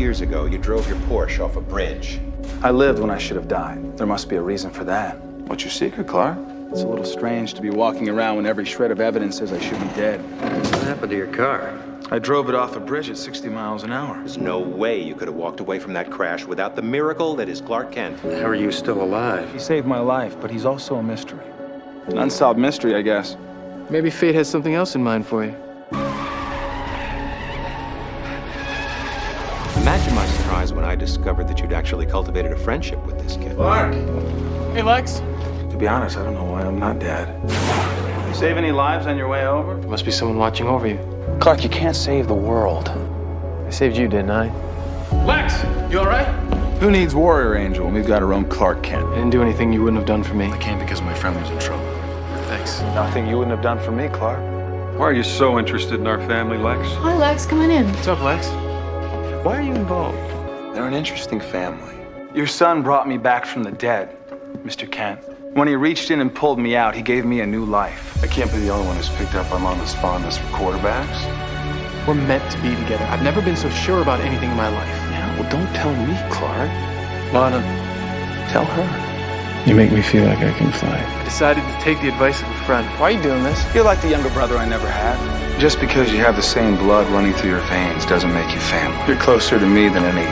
years ago, you drove your Porsche off a bridge. I lived when I should have died. There must be a reason for that. What's your secret, Clark? It's a little strange to be walking around when every shred of evidence says I should be dead. What happened to your car? I drove it off a bridge at 60 miles an hour. There's no way you could have walked away from that crash without the miracle that is Clark Kent. How are you still alive? He saved my life, but he's also a mystery. An unsolved mystery, I guess. Maybe fate has something else in mind for you. Imagine my surprise when I discovered that you'd actually cultivated a friendship with this kid. Clark! Hey, Lex. To be honest, I don't know why I'm not dead. You save any lives on your way over? There must be someone watching over you. Clark, you can't save the world. I saved you, didn't I? Lex, you all right? Who needs Warrior Angel when we've got our own Clark Kent? I didn't do anything you wouldn't have done for me. I came because my friend was in trouble. Thanks. Nothing you wouldn't have done for me, Clark. Why are you so interested in our family, Lex? Hi, Lex. Come on in. What's up, Lex? Why are you involved? They're an interesting family. Your son brought me back from the dead, Mr. Kent. When he reached in and pulled me out, he gave me a new life. I can't be the only one who's picked up on this fondness for quarterbacks. We're meant to be together. I've never been so sure about anything in my life. Yeah, well, don't tell me, Clark. Lana, Tell her. you make me feel like I can fly. I decided to take the advice of a friend. Why are you doing this? You're like the younger brother I never had. Just because you have the same blood running through your veins doesn't make you family. You're closer to me than any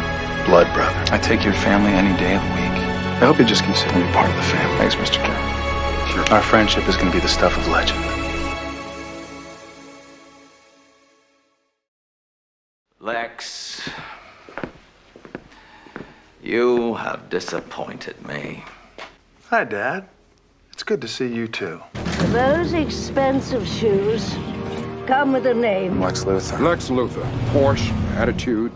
blood brother. I take your family any day of the week. I hope you just consider me part of the family. Thanks, Mr. Kent. Sure. Our friendship is going to be the stuff of legend. Lex, you have disappointed me. Hi, Dad. It's good to see you, too. Those expensive shoes come with a name Lex Luthor. Lex Luthor. Porsche, attitude.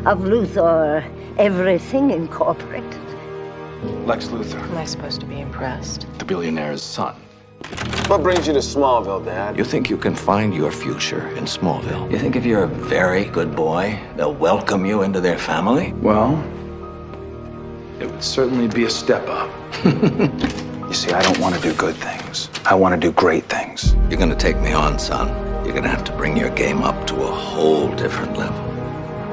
of Luthor, Everything Incorporated. Lex Luthor. Am I supposed to be impressed? The billionaire's son. What brings you to Smallville, Dad? You think you can find your future in Smallville? You think if you're a very good boy, they'll welcome you into their family? Well, it would certainly be a step up. You see, I don't want to do good things. I want to do great things. You're gonna take me on, son. You're gonna have to bring your game up to a whole different level.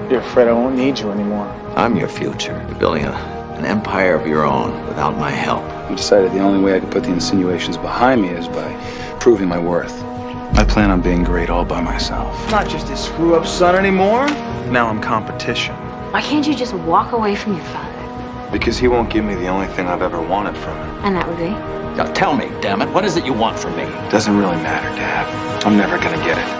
You're afraid I won't need you anymore. I'm your future. You're building an empire of your own without my help. I decided the only way I could put the insinuations behind me is by proving my worth. I plan on being great all by myself. Not just his screw-up son anymore. Now I'm competition. Why can't you just walk away from your father? Because he won't give me the only thing I've ever wanted from him. And that would be? Now tell me, damn it, what is it you want from me? Doesn't really matter, Dad. I'm never gonna get it.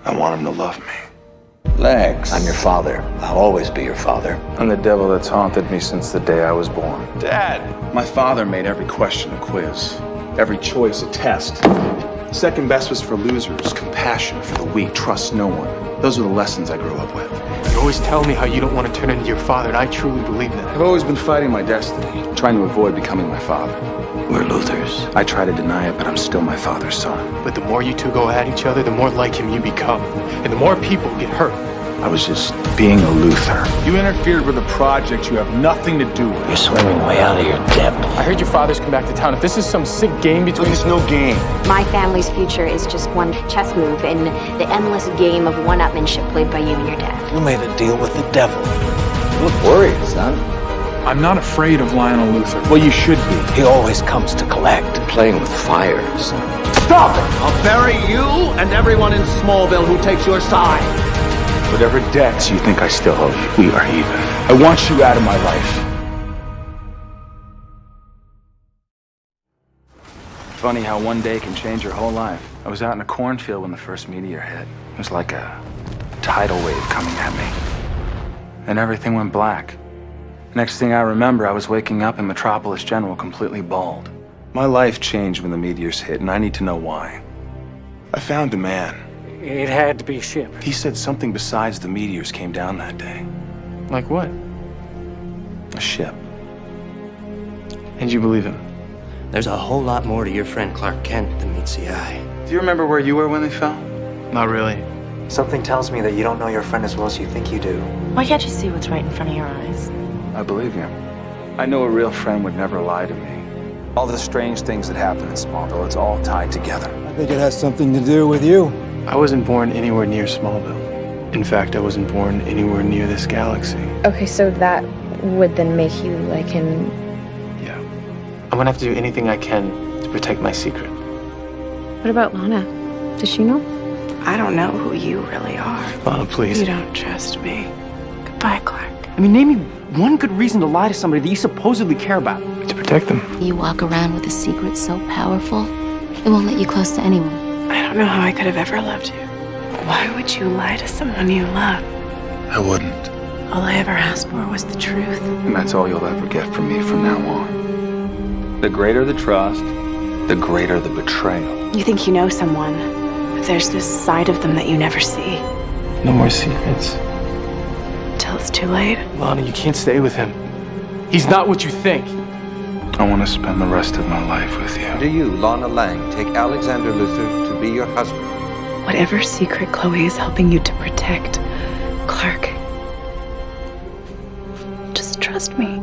I want him to love me. Lex, I'm your father. I'll always be your father. I'm the devil that's haunted me since the day I was born. Dad! My father made every question a quiz, every choice a test. Second best was for losers, compassion for the weak, trust no one. Those are the lessons I grew up with. You always tell me how you don't want to turn into your father, and I truly believe that. I've always been fighting my destiny, trying to avoid becoming my father. We're Luthors. I try to deny it, but I'm still my father's son. But the more you two go at each other, the more like him you become. And the more people get hurt. I was just being a Luthor. You interfered with a project you have nothing to do with. You're swimming way out of your depth. I heard your father's come back to town. If this is some sick game between us, no game. My family's future is just one chess move in the endless game of one-upmanship played by you and your dad. You made a deal with the devil. You look worried, son. I'm not afraid of Lionel Luthor. Well, you should be. He always comes to collect, playing with fires. Stop it! I'll bury you and everyone in Smallville who takes your side. Whatever debts you think I still owe you, we are even. I want you out of my life. Funny how one day can change your whole life. I was out in a cornfield when the first meteor hit. It was like a tidal wave coming at me. And everything went black. Next thing I remember, I was waking up in Metropolis General completely bald. My life changed when the meteors hit, and I need to know why. I found a man. It had to be a ship. He said something besides the meteors came down that day. like what? A ship. And you believe him? There's a whole lot more to your friend Clark Kent than meets the eye. Do you remember where you were when they fell? Not really. Something tells me that you don't know your friend as well as you think you do. Why can't you see what's right in front of your eyes? I believe you. I know a real friend would never lie to me. All the strange things that happen in Smallville, it's all tied together. I think it has something to do with you. I wasn't born anywhere near Smallville. In fact, I wasn't born anywhere near this galaxy. Okay, so that would then make you like him. Yeah. I'm gonna have to do anything I can to protect my secret. What about Lana? Does she know? I don't know who you really are. Lana, please. You don't trust me. Goodbye, Clark. I mean, name me one good reason to lie to somebody that you supposedly care about. To protect them. You walk around with a secret so powerful, it won't let you close to anyone. I don't know how I could have ever loved you. Why would you lie to someone you love? I wouldn't. All I ever asked for was the truth. And that's all you'll ever get from me from now on. The greater the trust, the greater the betrayal. You think you know someone, but there's this side of them that you never see. No more secrets. Till it's too late. Lana, you can't stay with him. He's not what you think. I want to spend the rest of my life with you. Do you, Lana Lang, take Alexander Luthor to be your husband? Whatever secret Chloe is helping you to protect, Clark, just trust me.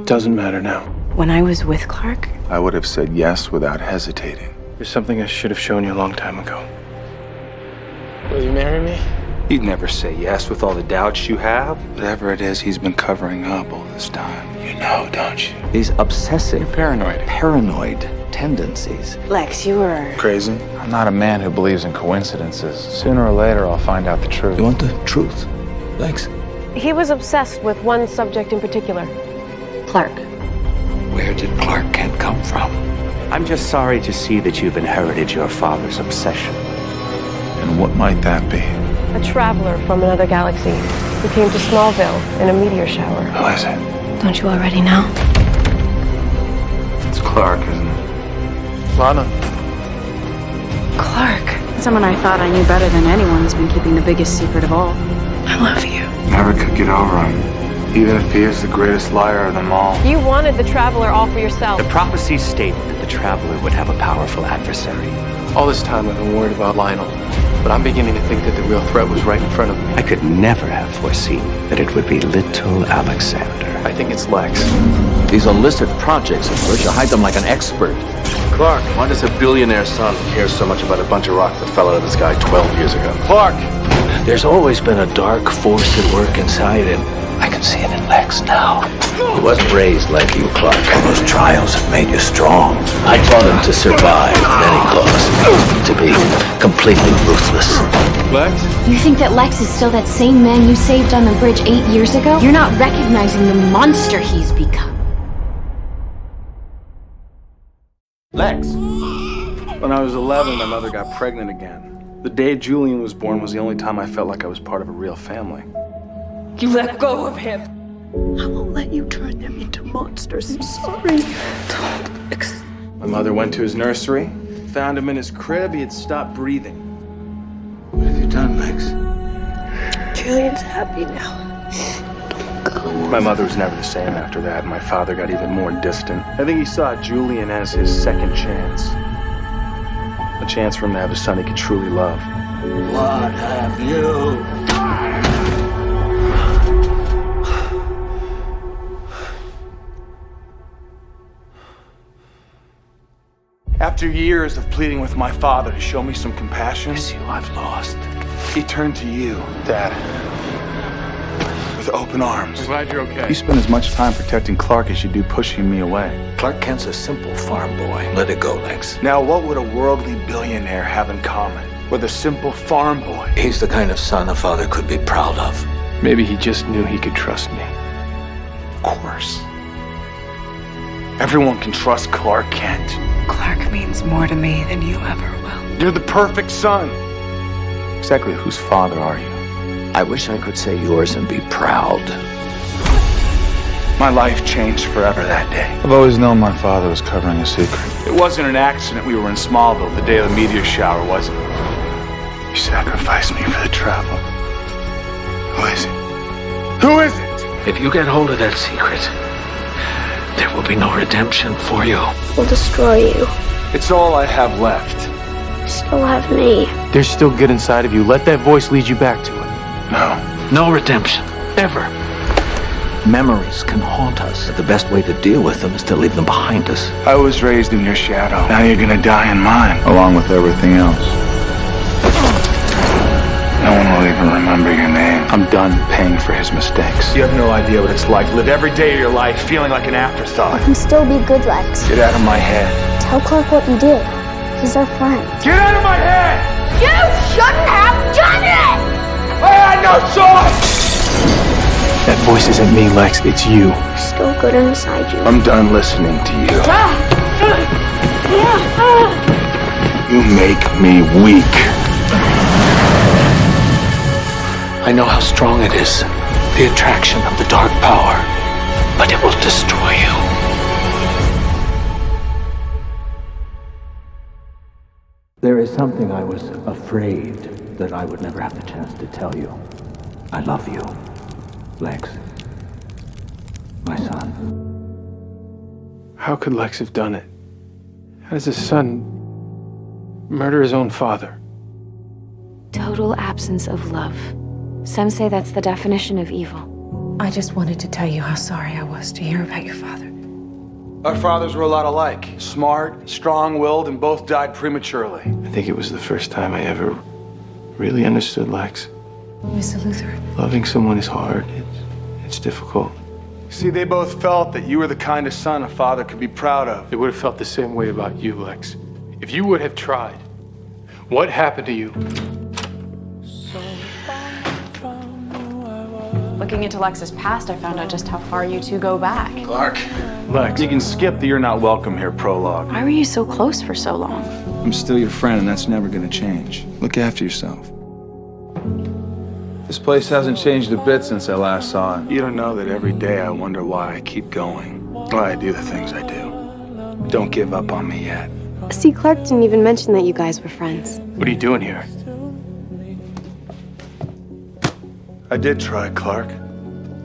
Doesn't matter now. When I was with Clark, I would have said yes without hesitating. There's something I should have shown you a long time ago. Will you marry me? You'd never say yes with all the doubts you have. Whatever it is he's been covering up all this time. You know, don't you? These obsessive, paranoid tendencies. Lex, you were crazy. I'm not a man who believes in coincidences. Sooner or later, I'll find out the truth. You want the truth, Lex? He was obsessed with one subject in particular. Clark. Where did Clark Kent come from? I'm just sorry to see that you've inherited your father's obsession. And what might that be? A traveler from another galaxy who came to Smallville in a meteor shower. Who is it? Don't you already know? It's Clark, isn't it? Lana. Clark. Someone I thought I knew better than anyone has been keeping the biggest secret of all. I love you. Never could get over him, even if he is the greatest liar of them all. You wanted the Traveler all for yourself. The prophecies state that the Traveler would have a powerful adversary. All this time I've been worried about Lionel, but I'm beginning to think that the real threat was right in front of me. I could never have foreseen that it would be little Alexander. I think it's Lex. These illicit projects of yours, you hide them like an expert. Clark, why does a billionaire son care so much about a bunch of rock that fell out of the sky 12 years ago? Clark! There's always been a dark force at work inside him. I can see it in Lex now. He wasn't raised like you, Clark. All those trials have made you strong. I taught him to survive at any cost, to be completely ruthless. Lex? You think that Lex is still that same man you saved on the bridge 8 years ago? You're not recognizing the monster he's become. Lex! When I was 11, my mother got pregnant again. The day Julian was born was the only time I felt like I was part of a real family. You let go of him. I won't let you turn them into monsters. I'm sorry. Don't. My mother went to his nursery, found him in his crib. He had stopped breathing. What have you done, Lex? Julian's happy now. My mother was never the same after that. My father got even more distant. I think he saw Julian as his second chance. A chance for him to have a son he could truly love. What have you? After years of pleading with my father to show me some compassion, It's you I've lost. he turned to you, Dad, with open arms. I'm glad you're okay. You spend as much time protecting Clark as you do pushing me away. Clark Kent's a simple farm boy. Let it go, Lex. Now, what would a worldly billionaire have in common with a simple farm boy? He's the kind of son a father could be proud of. Maybe he just knew he could trust me. Of course. Everyone can trust Clark Kent. Clark means more to me than you ever will. You're the perfect son. Exactly whose father are you? I wish I could say yours and be proud. My life changed forever that day. I've always known my father was covering a secret. It wasn't an accident we were in Smallville the day of the meteor shower, was it? You sacrificed me for the travel. Who is it? Who is it? If you get hold of that secret, there will be no redemption for you. We'll destroy you. It's all I have left. You still have me. There's still good inside of you. Let that voice lead you back to it. No. No redemption. Ever. Memories can haunt us. But the best way to deal with them is to leave them behind us. I was raised in your shadow. Now you're gonna die in mine. Along with everything else. No one will don't even remember your name. I'm done paying for his mistakes. You have no idea what it's like to live every day of your life feeling like an afterthought. You can still be good, Lex. Get out of my head. Tell Clark what you did. He's our friend. Get out of my head! You shouldn't have done it! I had no choice! That voice isn't me, Lex. It's you. You're still good inside you. I'm done listening to you. You make me weak. I know how strong it is, the attraction of the dark power, but it will destroy you. There is something I was afraid that I would never have the chance to tell you. I love you, Lex. My son. How could Lex have done it? How does his son murder his own father? Total absence of love. Some say that's the definition of evil. I just wanted to tell you how sorry I was to hear about your father. Our fathers were a lot alike. Smart, strong-willed, and both died prematurely. I think it was the first time I ever really understood Lex. Mr. Luthor. Loving someone is hard. It's difficult. See, they both felt that you were the kind of son a father could be proud of. They would have felt the same way about you, Lex. If you would have tried. What happened to you? Looking into Lex's past, I found out just how far you two go back. Clark. Lex, you can skip the "you're not welcome here" prologue. Why were you so close for so long? I'm still your friend, and that's never gonna change. Look after yourself. This place hasn't changed a bit since I last saw it. You don't know that every day I wonder why I keep going. Why I do the things I do. Don't give up on me yet. See, Clark didn't even mention that you guys were friends. What are you doing here? I did try, Clark.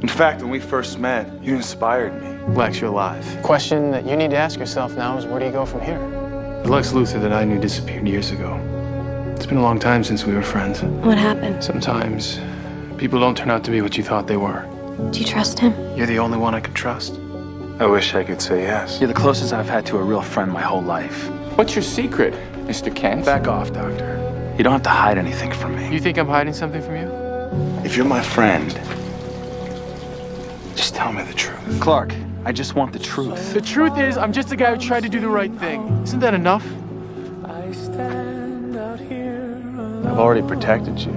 In fact, when we first met, you inspired me. Lex, you're alive. The question that you need to ask yourself now is, where do you go from here? The Lex Luthor that I knew disappeared years ago. It's been a long time since we were friends. What happened? Sometimes people don't turn out to be what you thought they were. Do you trust him? You're the only one I could trust. I wish I could say yes. You're the closest I've had to a real friend my whole life. What's your secret, Mr. Kent? Back off, Doctor. You don't have to hide anything from me. You think I'm hiding something from you? If you're my friend, just tell me the truth. Clark, I just want the truth. The truth is, I'm just a guy who tried to do the right thing. Isn't that enough? I've already protected you.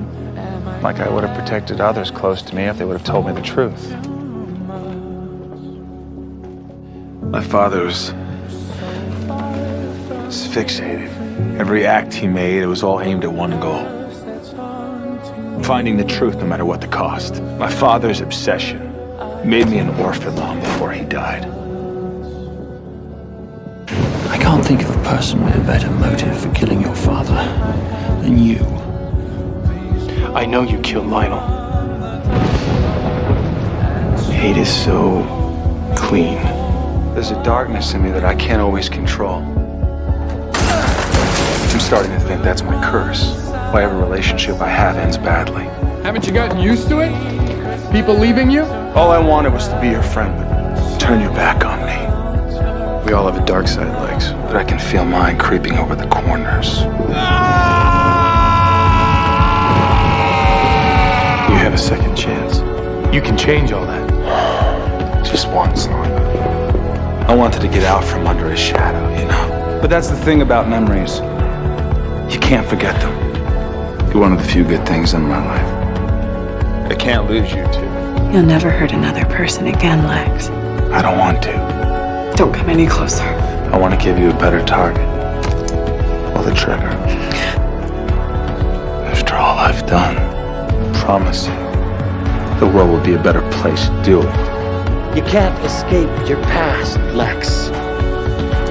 Like I would have protected others close to me if they would have told me the truth. My father was fixated. Every act he made, it was all aimed at one goal. Finding the truth no matter what the cost. My father's obsession made me an orphan long before he died. I can't think of a person with a better motive for killing your father than you. I know you killed Lionel. Hate is so clean. There's a darkness in me that I can't always control. I'm starting to think that's my curse. Why every relationship I have ends badly. Haven't you gotten used to it? People leaving you? All I wanted was to be your friend, but turn your back on me. We all have a dark side, Lex, but I can feel mine creeping over the corners. You have a second chance. You can change all that. Just once, Lord. I wanted to get out from under his shadow, you know? But that's the thing about memories. You can't forget them. You're one of the few good things in my life. I can't lose you two. You'll never hurt another person again, Lex. I don't want to. Don't come any closer. I want to give you a better target. Pull the trigger. After all I've done, I promise you, the world will be a better place to do it. You can't escape your past, Lex.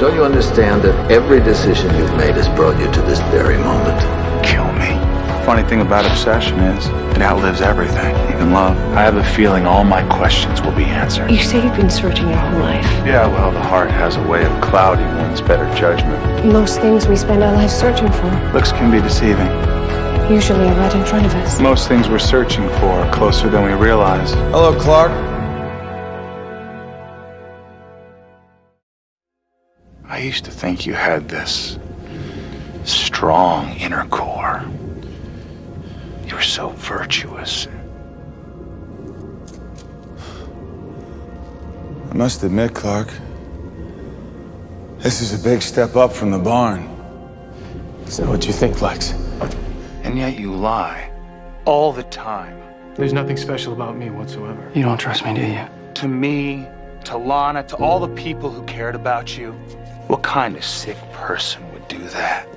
Don't you understand that every decision you've made has brought you to this very moment? Kill me. Funny thing about obsession is, it outlives everything, even love. I have a feeling all my questions will be answered. You say you've been searching your whole life. Yeah, well, the heart has a way of clouding one's better judgment. Most things we spend our lives searching for. Looks can be deceiving. Usually right in front of us. Most things we're searching for are closer than we realize. Hello, Clark. I used to think you had this strong inner core. You were so virtuous. I must admit, Clark, this is a big step up from the barn. Is that what you think, Lex? And yet you lie. All the time. There's nothing special about me whatsoever. You don't trust me, do you? To me, to Lana, to all the people who cared about you. What kind of sick person would do that?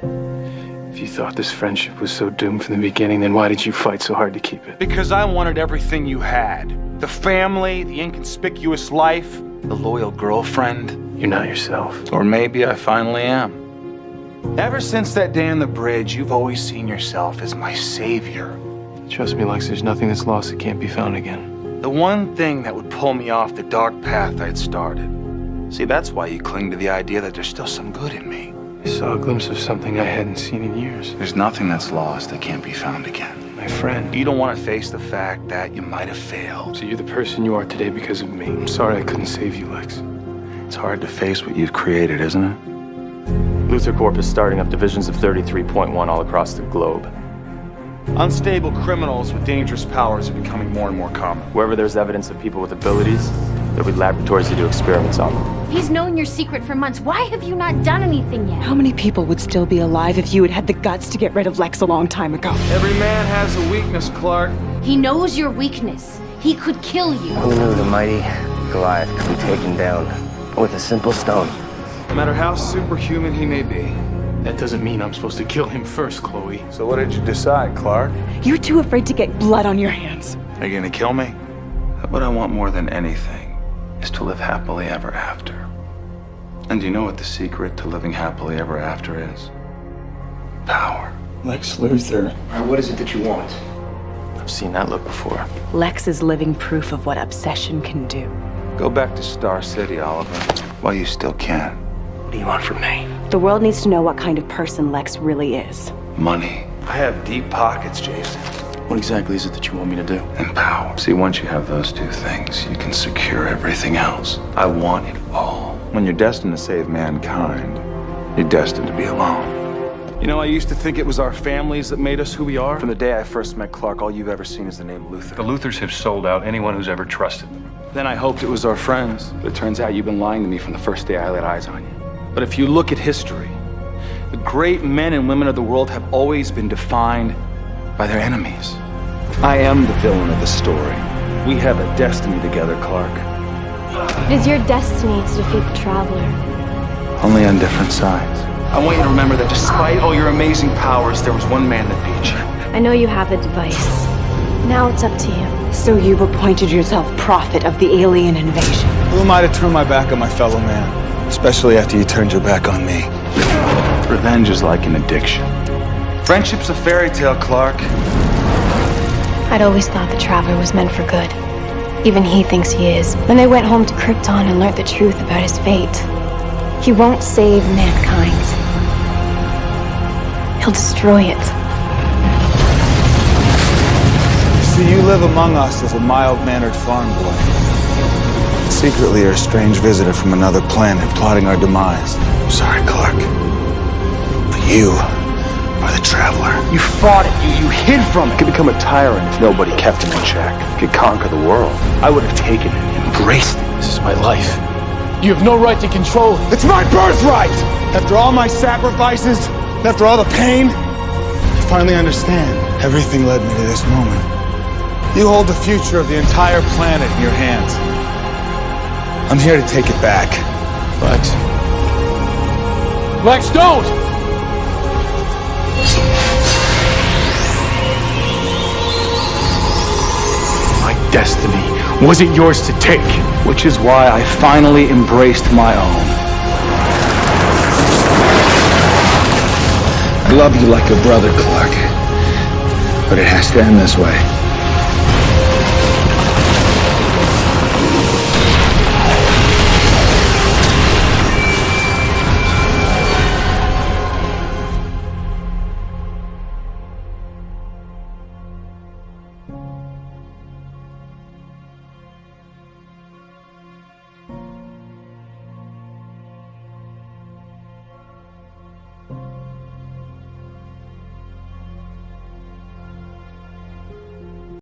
If you thought this friendship was so doomed from the beginning, then why did you fight so hard to keep it? Because I wanted everything you had. The family, the inconspicuous life, the loyal girlfriend. You're not yourself. Or maybe I finally am. Ever since that day on the bridge, you've always seen yourself as my savior. Trust me, Lex, there's nothing that's lost that can't be found again. The one thing that would pull me off the dark path I'd started. See, that's why you cling to the idea that there's still some good in me. I saw a glimpse of something I hadn't seen in years. There's nothing that's lost that can't be found again. My friend. You don't want to face the fact that you might have failed. So you're the person you are today because of me. I'm sorry I couldn't save you, Lex. It's hard to face what you've created, isn't it? Luthor Corp is starting up divisions of 33.1 all across the globe. Unstable criminals with dangerous powers are becoming more and more common. Wherever there's evidence of people with abilities, there'll be laboratories to do experiments on them. He's known your secret for months. Why have you not done anything yet? How many people would still be alive if you had had the guts to get rid of Lex a long time ago? Every man has a weakness, Clark. He knows your weakness. He could kill you. Who knew the mighty Goliath could be taken down with a simple stone? No matter how superhuman he may be. That doesn't mean I'm supposed to kill him first, Chloe. So what did you decide, Clark? You're too afraid to get blood on your hands. Are you gonna kill me? What I want more than anything is to live happily ever after. And do you know what the secret to living happily ever after is? Power. Lex Luthor. What is it that you want? I've seen that look before. Lex is living proof of what obsession can do. Go back to Star City, Oliver, while you still can. What do you want from me? The world needs to know what kind of person Lex really is. Money. I have deep pockets, Jason. What exactly is it that you want me to do? And power. See, once you have those two things, you can secure everything else. I want it all. When you're destined to save mankind, you're destined to be alone. You know, I used to think it was our families that made us who we are. From the day I first met Clark, all you've ever seen is the name Luthor. The Luthors have sold out anyone who's ever trusted them. Then I hoped it was our friends. But it turns out you've been lying to me from the first day I laid eyes on you. But if you look at history, the great men and women of the world have always been defined by their enemies. I am the villain of the story. We have a destiny together, Clark. It is your destiny to defeat the Traveler. Only on different sides. I want you to remember that despite all your amazing powers, there was one man that beat you. I know you have a device. Now it's up to you. So you've appointed yourself prophet of the alien invasion. Who am I to turn my back on my fellow man? Especially after you turned your back on me. Revenge is like an addiction. Friendship's a fairy tale, Clark. I'd always thought the Traveler was meant for good. Even he thinks he is. When they went home to Krypton and learned the truth about his fate, he won't save mankind. He'll destroy it. See, you live among us as a mild-mannered farm boy. Secretly, you're a strange visitor from another planet plotting our demise. I'm sorry, Clark. But you are the Traveler. You fought it. You hid from it. You could become a tyrant if nobody kept him in check. You could conquer the world. I would have taken it, embraced it. This is my life. You have no right to control it. It's my birthright! After all my sacrifices, after all the pain, I finally understand. Everything led me to this moment. You hold the future of the entire planet in your hands. I'm here to take it back. Lex. Lex, don't! My destiny wasn't yours to take. Which is why I finally embraced my own. I love you like a brother, Clark. But it has to end this way.